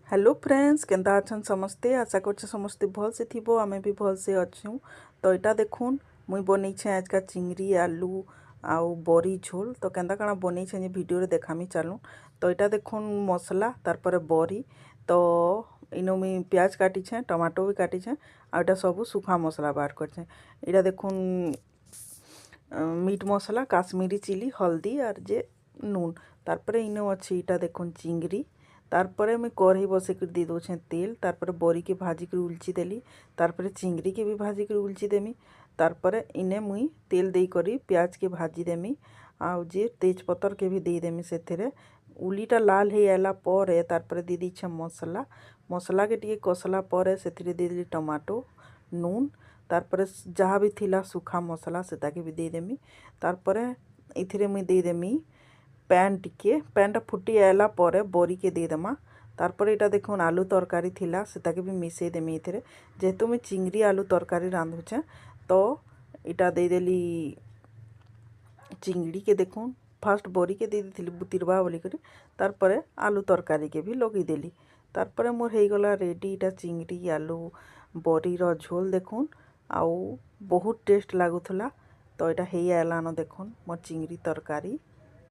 Hello friends Kenta अछन समस्ते आशा करछे समस्ते भल से थिबो आमे भी भल से अच्छू। तो इटा देखुन मुई बनै छे आज का चिंगरी आलू आउ बरी झोल। तो केंता काना बनै छे जे वीडियो रे देखामी चालू। तो इटा देखुन मसला तारपरे बरी। तो इनो मुई प्याज काटी छे टमाटो भी काटी छे आ इटा सब सुखा मसला बाहर कर छे। इटा देखुन मीट मसला काश्मीरी चिली हल्दी और जे नून तारपरे इनो अच्छी इटा देखुन चिंगरी। तारपरे मैं कढ़ई बसे कर दे दूछे तेल तारपरे बरी के भाजी कर उलची देली तारपरे चिंगरी के भी भाजी कर उलची देमी तारपरे इने मुई तेल दे करी प्याज के भाजी देमी आउ जे तेजपतर के भी दे देमी सेथिरे उलीटा लाल हे आला परे तारपरे दे दी छे मसला मसला के टिके कसला परे सेथिरे दे देली टमाटो नून तारपरे जहाँ भी थिला सुखा मसला सेटा के भी दे देमी तारपरे इथिरे मुई दे देमी पैन टिके पैनटा फुटी आला परे बरी के दे देमा तारपरे इटा देखुन आलू तरकारी थिला सेटा के भी मिसई देमी इथिरे जेहेतु मैं चिंगरी आलू तरकारी रांधुछे तो इटा दे देली चिंगड़ी के देखुन फास्ट बरी के दे दी बुतिरबा बोली करी तारपरे आलू तरकारी के भी लगे देली तारपरे मोर हे गला रेडी इटा चिंगड़ी आलू बरी रो झोल देखुन आउ बहुत टेस्ट लागुथला। तो इटा हे आलानो देखुन मोर चिंगड़ी तरकारी।